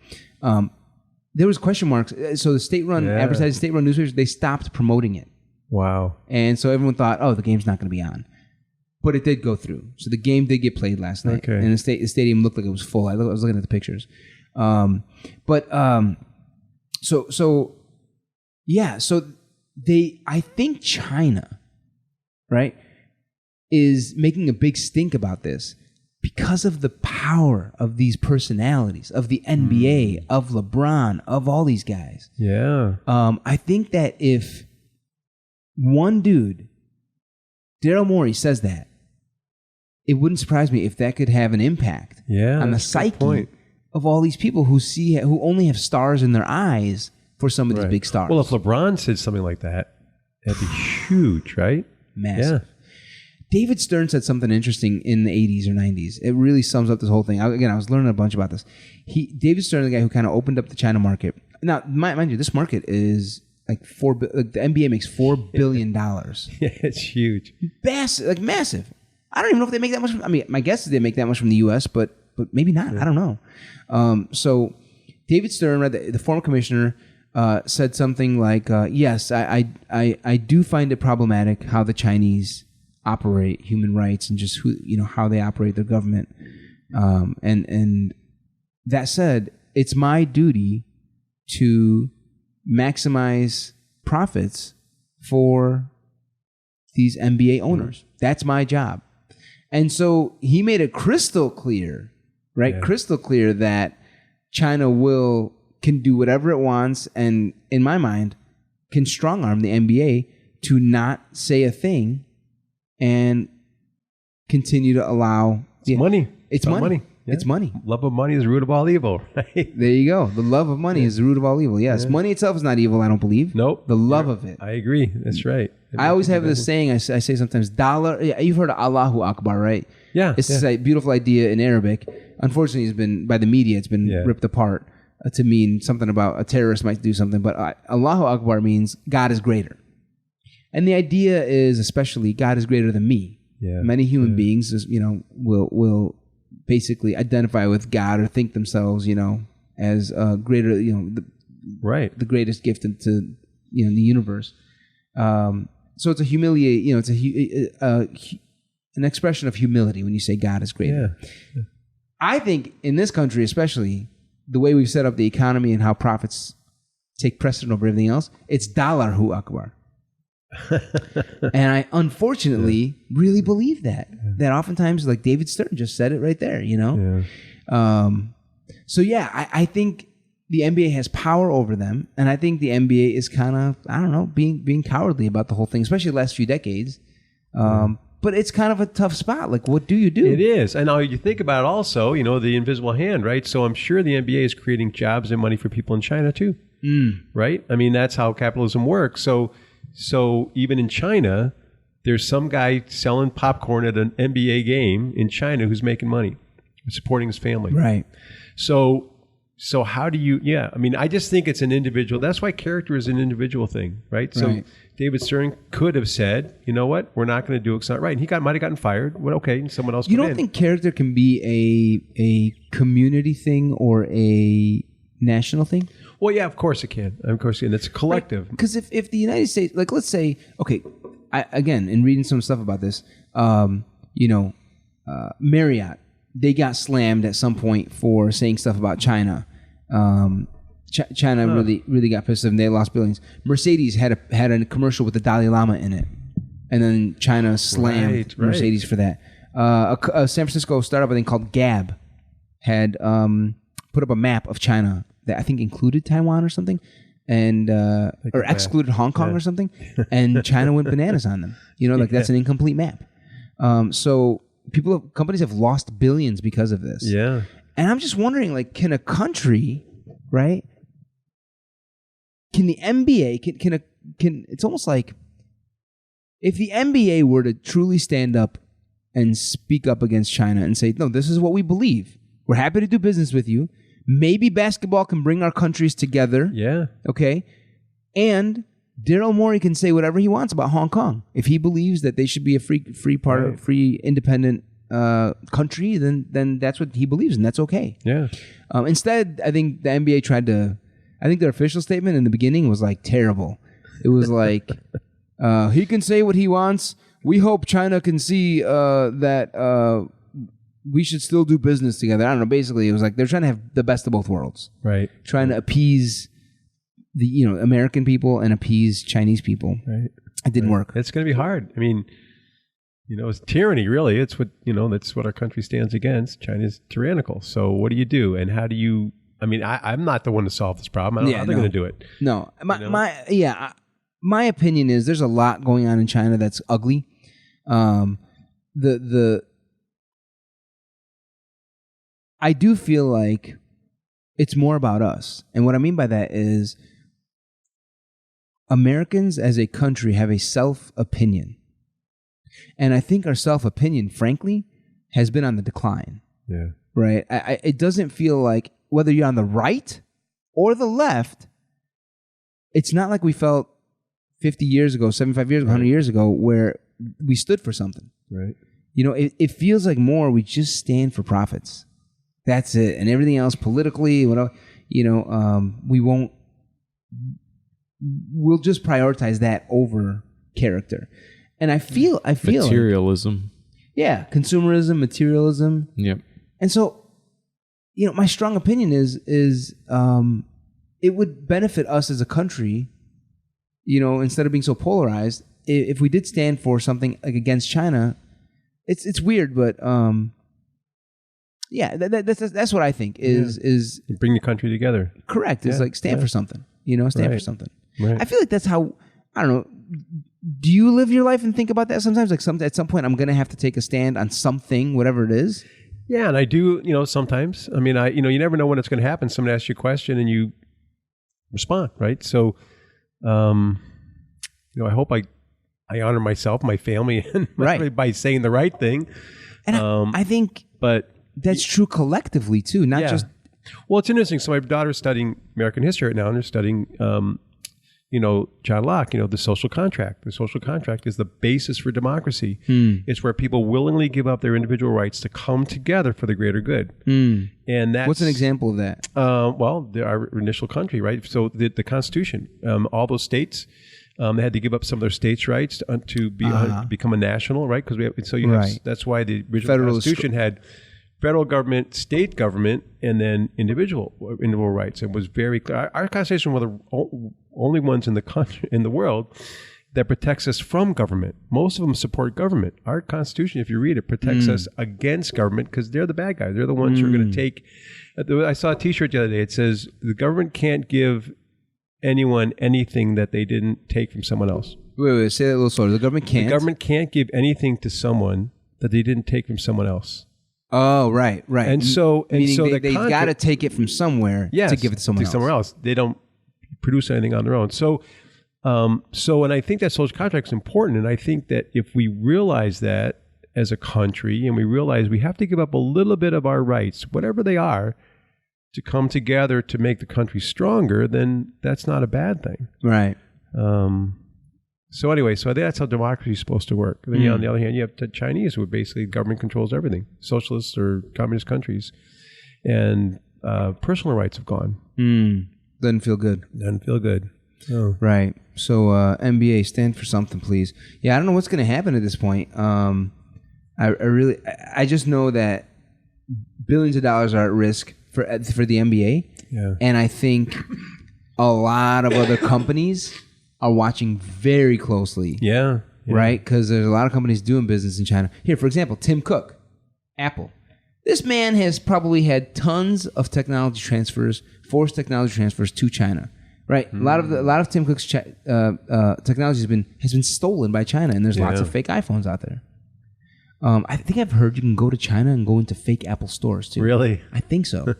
There was question marks. So the state-run advertising, state-run newspapers, they stopped promoting it. Wow. And so everyone thought, the game's not going to be on. But it did go through. So the game did get played last night. Okay. And the stadium looked like it was full. I was looking at the pictures. So I think China, right, is making a big stink about this because of the power of these personalities, of the NBA, of LeBron, of all these guys. Yeah. I think that if one dude, Daryl Morey, says that, it wouldn't surprise me if that could have an impact on the psyche of all these people who only have stars in their eyes for some of these big stars. Well, if LeBron said something like that, that'd be huge, right? Massive. Yeah. David Stern said something interesting in the 80s or 90s. It really sums up this whole thing. I was learning a bunch about this. David Stern is the guy who kind of opened up the China market. Now, mind you, this market is like the NBA makes $4 billion. Yeah, it's huge. Massive. I don't even know if they make that much. My guess is they make that much from the U.S., but but maybe not. I don't know. So David Stern, the former commissioner, said something like, yes, I do find it problematic how the Chinese operate human rights and just how they operate their government. And that said, it's my duty to maximize profits for these MBA owners. That's my job. And so he made it crystal clear, right? Yeah. Crystal clear that China can do whatever it wants, and in my mind, can strong arm the NBA to not say a thing and continue to allow money. It's money. Yeah. It's money. Love of money is the root of all evil. Right? There you go. The love of money is the root of all evil. Yes. Money itself is not evil, I don't believe. Nope. The love of it. I agree. That's right. I always have this saying I say sometimes, dollar. You've heard of Allahu Akbar, right? Yeah. It's a beautiful idea in Arabic. Unfortunately, it's been, by the media, it's been ripped apart to mean something about a terrorist might do something. But Allahu Akbar means God is greater. And the idea is especially God is greater than me. Yeah. Many human beings, will basically identify with God or think themselves, as greater, the greatest gift into, the universe. So it's a an expression of humility when you say God is greater. Yeah. I think in this country, especially the way we've set up the economy and how profits take precedent over everything else, it's Dollar Hu Akbar. And I unfortunately really believe that oftentimes, like David Stern just said it right there, I think the NBA has power over them, and I think the NBA is kind of, I don't know, being cowardly about the whole thing, especially the last few decades. But it's kind of a tough spot. Like, what do you do? It is. And now you think about it also, the invisible hand, right? So I'm sure the NBA is creating jobs and money for people in China too, right? I mean, that's how capitalism works. So even in China, there's some guy selling popcorn at an NBA game in China who's making money, supporting his family. Right. So how do you, I just think it's an individual. That's why character is an individual thing, right? So David Stern could have said, you know what, we're not going to do it. It's not right. And he might have gotten fired. Well, okay, and someone else. You don't think character can be a community thing or a national thing? Well, yeah, of course it can. Of course it can. It's a collective. Because if the United States, like, let's say, okay, again, in reading some stuff about this, Marriott, they got slammed at some point for saying stuff about China. China really got pissed off and they lost billions. Mercedes had a commercial with the Dalai Lama in it, and then China slammed Mercedes for that. A San Francisco startup, I think, called Gab had put up a map of China that I think included Taiwan or something, and or excluded Hong Kong or something, and China went bananas on them. That's an incomplete map. So companies have lost billions because of this. Yeah. And I'm just wondering, like, can a country, right? Can the NBA, can it's almost like if the NBA were to truly stand up and speak up against China and say, no, this is what we believe. We're happy to do business with you. Maybe basketball can bring our countries together. Yeah. Okay. And Daryl Morey can say whatever he wants about Hong Kong. If he believes that they should be a free independent country, then that's what he believes, and that's okay. Yeah. Instead, I think the NBA I think their official statement in the beginning was like terrible. It was like, he can say what he wants. We hope China can see that we should still do business together. I don't know. Basically, it was like they're trying to have the best of both worlds. Right. Trying to appease the American people and appease Chinese people. Right. It didn't work. It's going to be hard. I mean, it's tyranny, really. It's what, that's what our country stands against. China's tyrannical. So what do you do? And how do you, I'm not the one to solve this problem. I don't know how they're going to do it. No. My opinion is there's a lot going on in China that's ugly. I do feel like it's more about us. And what I mean by that is Americans as a country have a self-opinion. And I think our self-opinion, frankly, has been on the decline. Yeah. Right? It doesn't feel like, whether you're on the right or the left, it's not like we felt 50 years ago, 75 years ago, 100 years ago, where we stood for something. Right. It feels like more we just stand for profits. That's it. And everything else politically, whatever, we'll just prioritize that over character. And I feel materialism. Yeah, consumerism, materialism. Yep. And so, my strong opinion is it would benefit us as a country, instead of being so polarized, if we did stand for something like against China. It's weird, but that's what I think is bring the country together. Correct. It's like stand for something. Stand for something. Right. I feel like that's how, I don't know. Do you live your life and think about that sometimes? Like at some point, I'm going to have to take a stand on something, whatever it is. Yeah, and I do, sometimes. I mean, you never know when it's going to happen. Someone asks you a question and you respond, right? So, I hope I honor myself, my family, and by saying the right thing. And I think that's true collectively too, not just. Well, it's interesting. So my daughter's studying American history right now, and they're studying, John Locke, the social contract. The social contract is the basis for democracy. It's where people willingly give up their individual rights to come together for the greater good. And that's... What's an example of that? Our initial country, right? So the Constitution, all those states, they had to give up some of their states' rights to become a national, right? Because that's why the original Constitution had federal government, state government, and then individual rights. It was very clear. Our Constitution was the only ones in the country, in the world, that protects us from government. Most of them support government. Our Constitution, if you read it, protects us against government because they're the bad guys. They're the ones who are going to take. I saw a T-shirt the other day. It says the government can't give anyone anything that they didn't take from someone else. Wait, say that a little slower. The government can't. The government can't give anything to someone that they didn't take from someone else. Oh, right. And so they've got to take it from somewhere to give it to someone else. They don't produce anything on their own. So, and I think that social contract is important. And I think that if we realize that as a country, and we realize we have to give up a little bit of our rights, whatever they are, to come together to make the country stronger, then that's not a bad thing. Right. So anyway, so that's how democracy is supposed to work. Then on the other hand, you have the Chinese, who basically government controls everything. Socialists or communist countries. And personal rights have gone. Doesn't feel good. Oh. Right. So NBA, stand for something, please. Yeah, I don't know what's going to happen at this point. I just know that billions of dollars are at risk for the NBA. Yeah. And I think a lot of other companies are watching very closely. Yeah. Right? Because there's a lot of companies doing business in China. Here, for example, Tim Cook, Apple. This man has probably had tons of forced technology transfers to China. Right? A lot of Tim Cook's technology has been stolen by China, and there's lots of fake iPhones out there. I think I've heard you can go to China and go into fake Apple stores too. Really? I think so.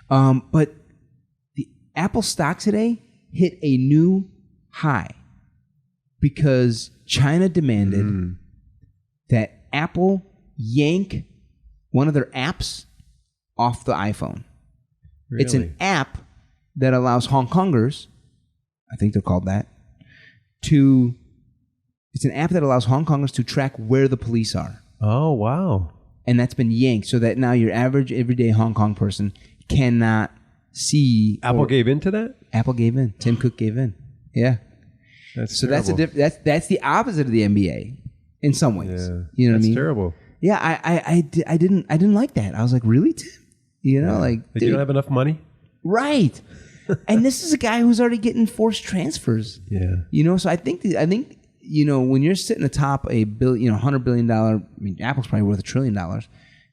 But the Apple stock today hit a new high because China demanded that Apple yank one of their apps off the iPhone. Really? It's an app that allows Hong Kongers, I think they're called that, it's an app that allows Hong Kongers to track where the police are. Oh, wow. And that's been yanked so that now your average everyday Hong Kong person cannot see. Apple gave in to that? Apple gave in. Tim Cook gave in. Yeah. That's that's the opposite of the NBA in some ways. Yeah. You know what I mean? That's terrible. Yeah, I didn't like that. I was like, really, Tim? You know, Like you don't have enough money? Right. And this is a guy who's already getting forced transfers. Yeah. You know, so I think when you're sitting atop a $100 billion, I mean, Apple's probably worth $1 trillion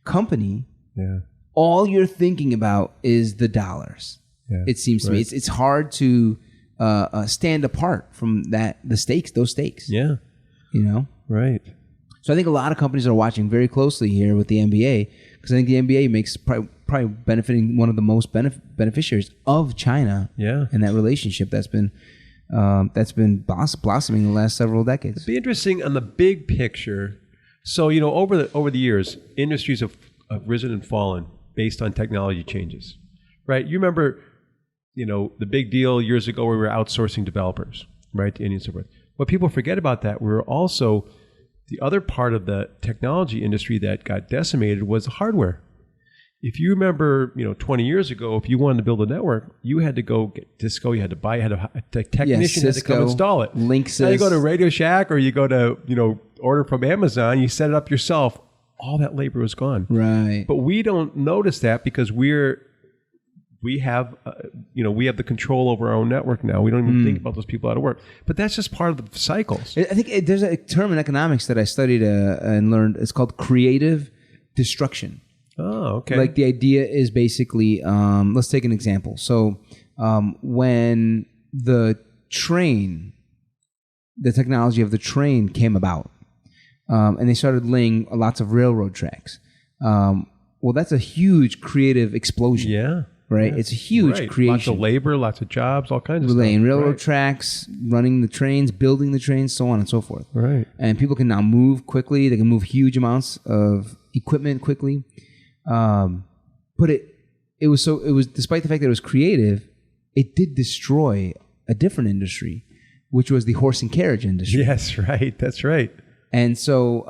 company. Yeah. All you're thinking about is the dollars. Yeah. It seems to me it's hard to stand apart from those stakes. Yeah. You know. Right. So I think a lot of companies are watching very closely here with the NBA because I think the NBA makes probably benefiting one of the most beneficiaries of China. Yeah. And that relationship that's been blossoming the last several decades. It'd be interesting on the big picture. So, over the years, industries have risen and fallen based on technology changes, right? You remember, the big deal years ago where we were outsourcing developers, right, to India and so forth. What people forget about that, we were also, the other part of the technology industry that got decimated was hardware. if you remember, 20 years ago, if you wanted to build a network, you had to go get Cisco. You had to buy. You had a technician had to come install it. Linksys. Now you go to Radio Shack or you go to order from Amazon. You set it up yourself. All that labor was gone. Right. But we don't notice that because we have the control over our own network now. We don't even think about those people out of work. But that's just part of the cycles. I think there's a term in economics that I studied and learned. It's called creative destruction. Oh, okay. Like the idea is basically, let's take an example. So when the technology of the train came about, and they started laying lots of railroad tracks, well, that's a huge creative explosion. Yeah. Right? Yeah. It's a huge creation. Lots of labor, lots of jobs, all kinds of stuff. Laying railroad tracks, running the trains, building the trains, so on and so forth. Right. And people can now move quickly. They can move huge amounts of equipment quickly. But it was despite the fact that it was creative, it did destroy a different industry, which was the horse and carriage industry. Yes, right. That's right. And so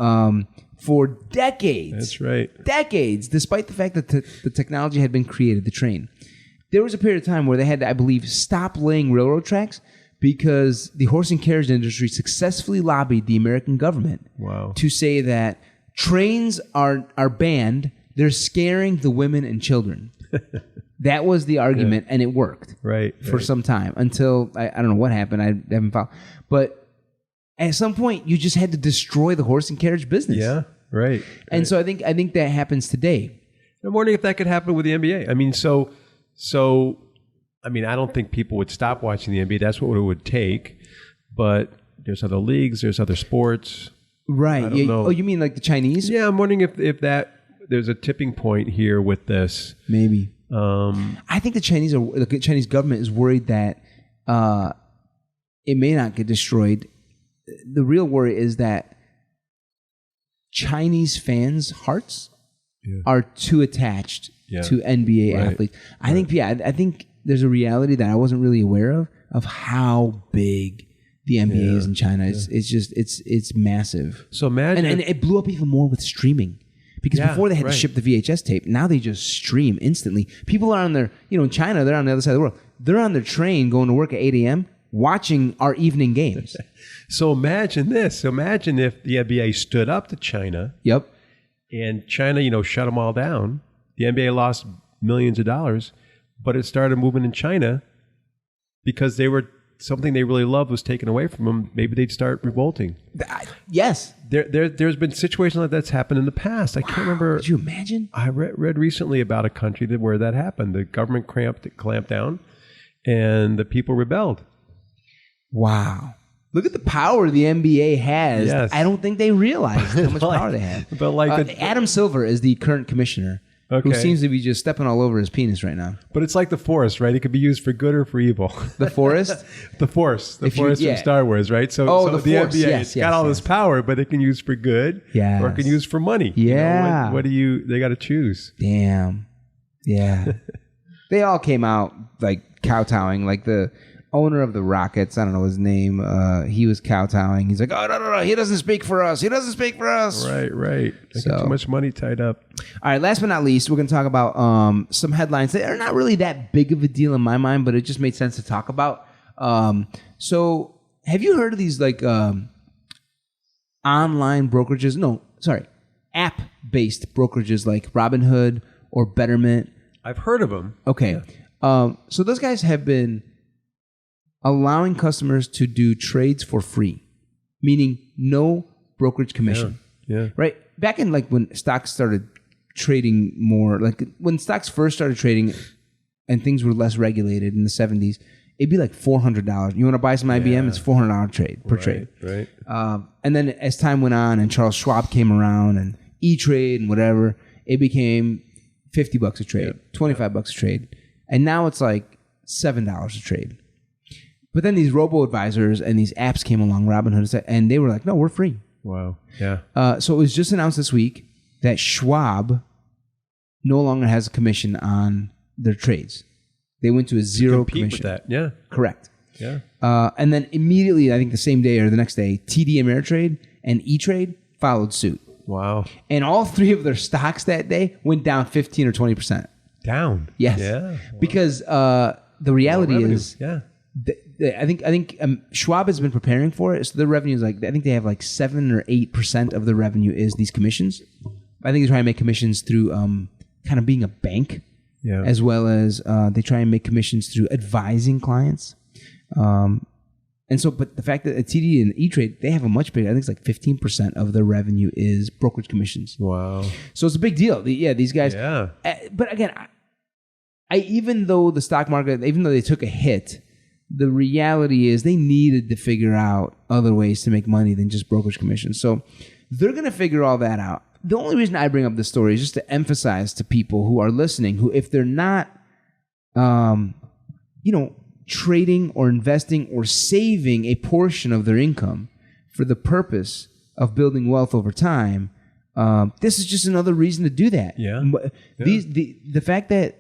for decades, that's right. Decades, despite the fact that the technology had been created, the train, there was a period of time where they had to, I believe, stop laying railroad tracks because the horse and carriage industry successfully lobbied the American government to say that trains are banned. They're scaring the women and children. That was the argument, and it worked for some time until I don't know what happened. I haven't followed, but at some point, you just had to destroy the horse and carriage business. Yeah, right. And so I think that happens today. I'm wondering if that could happen with the NBA. I mean, I don't think people would stop watching the NBA. That's what it would take. But there's other leagues, there's other sports. Right. I don't know. Oh, you mean like the Chinese? Yeah, I'm wondering if there's a tipping point here with this. Maybe. I think the Chinese government is worried that it may not get destroyed. The real worry is that Chinese fans' hearts are too attached to NBA athletes. I think there's a reality that I wasn't really aware of how big the NBA is in China. It's massive. So imagine, and it blew up even more with streaming. Because before they had to ship the VHS tape, now they just stream instantly. People are on their, in China, they're on the other side of the world. They're on their train going to work at 8 a.m. watching our evening games. So imagine this. Imagine if the NBA stood up to China. Yep. And China, shut them all down. The NBA lost millions of dollars, but it started moving in China because something they really loved was taken away from them. Maybe they'd start revolting. Yes. There's been situations like that's happened in the past. I can't remember. Could you imagine? I read recently about a country where that happened. The government clamped down, and the people rebelled. Wow. Look at the power the NBA has. Yes. I don't think they realize how much power they have. But Adam Silver is the current commissioner, who seems to be just stepping all over his penis right now. But it's like the Force, right? It could be used for good or for evil. The Forest? The Force. The Force from Star Wars, right? So the Force, NBA, it's got all this power, but it can use for good or it can use for money. Yeah. What do they got to choose? Damn. Yeah. They all came out like kowtowing, like the owner of the Rockets, I don't know his name, he was kowtowing. He's like, oh, no, he doesn't speak for us. He doesn't speak for us. Right. They got too much money tied up. All right, last but not least, we're going to talk about some headlines that are not really that big of a deal in my mind, but it just made sense to talk about. So have you heard of these like online brokerages? No, sorry, app-based brokerages like Robinhood or Betterment? I've heard of them. Okay. Yeah. So those guys have been allowing customers to do trades for free, meaning no brokerage commission. Yeah. Right? Back in like when stocks started trading more, like when stocks first started trading and things were less regulated in the 70s, it'd be like $400. You want to buy some IBM? It's $400 trade per trade. Right. And then as time went on and Charles Schwab came around and E-Trade and whatever, it became $50 a trade, $25 a trade. And now it's like $7 a trade. But then these robo-advisors and these apps came along, Robinhood, and they were like, no, we're free. Wow. Yeah. So it was just announced this week that Schwab no longer has a commission on their trades. They went to a zero commission. With that. Yeah. Correct. Yeah. And then immediately, I think the same day or the next day, TD Ameritrade and E-Trade followed suit. Wow. And all 3 of their stocks that day went down 15 or 20%. Down. Yes. Yeah. Wow. Because the reality is, yeah. I think Schwab has been preparing for it. So their revenue is like, I think they have like 7 or 8% of the revenue is these commissions. I think they try and make commissions through kind of being a bank, as well as they try and make commissions through advising clients. And so, but the fact that at TD and E-Trade, they have a much bigger, I think it's like 15% of their revenue is brokerage commissions. Wow. So it's a big deal. These guys. Yeah. But again, even though the stock market, even though they took a hit, the reality is they needed to figure out other ways to make money than just brokerage commissions. So they're going to figure all that out. The only reason I bring up this story is just to emphasize to people who are listening, who if they're not, trading or investing or saving a portion of their income for the purpose of building wealth over time, this is just another reason to do that. Yeah. The fact that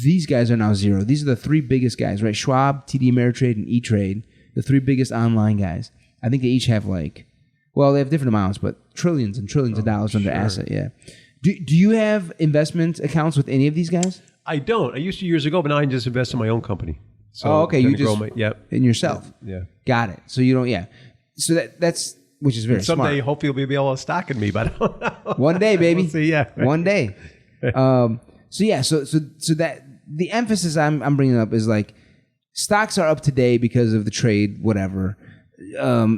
these guys are now zero. These are the 3 biggest guys, right? Schwab, TD Ameritrade, and E-Trade, the 3 biggest online guys. I think they each have they have different amounts, but trillions and trillions of dollars under asset. Yeah. Do you have investment accounts with any of these guys? I don't. I used to years ago, but now I just invest in my own company. So okay. You just in yourself. Yeah. Got it. So you don't. Yeah. So that's which is very and someday, smart. hopefully, we'll be able to stock in me, but I don't know. One day, baby. We'll see. Yeah. One day. So that the emphasis I'm bringing up is like stocks are up today because of the trade, whatever.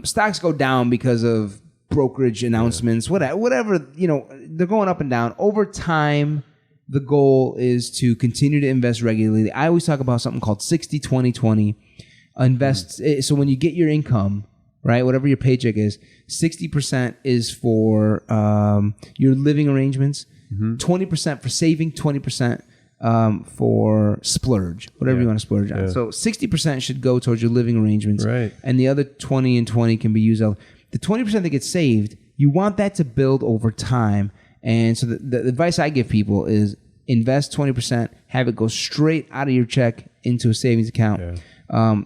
Stocks go down because of brokerage announcements, whatever. They're going up and down over time. The goal is to continue to invest regularly. I always talk about something called 60-20-20. Invest. So when you get your income, right, whatever your paycheck is, 60% is for your living arrangements, 20% for saving, 20% for splurge, whatever you want to splurge on. So 60% should go towards your living arrangements, right? And the other 20 and 20 can be used. The 20% that gets saved, you want that to build over time. And so the advice I give people is invest 20%, have it go straight out of your check into a savings account. Yeah.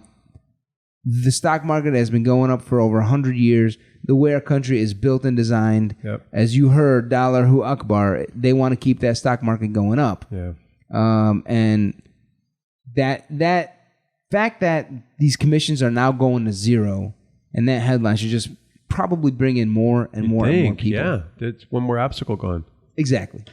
The stock market has been going up for over 100 years. The way our country is built and designed, as you heard, Daryl WHO, they want to keep that stock market going up. Yeah. And that fact that these commissions are now going to zero, and that headline should just probably bring in more and more people. Yeah, it's one more obstacle gone. Exactly.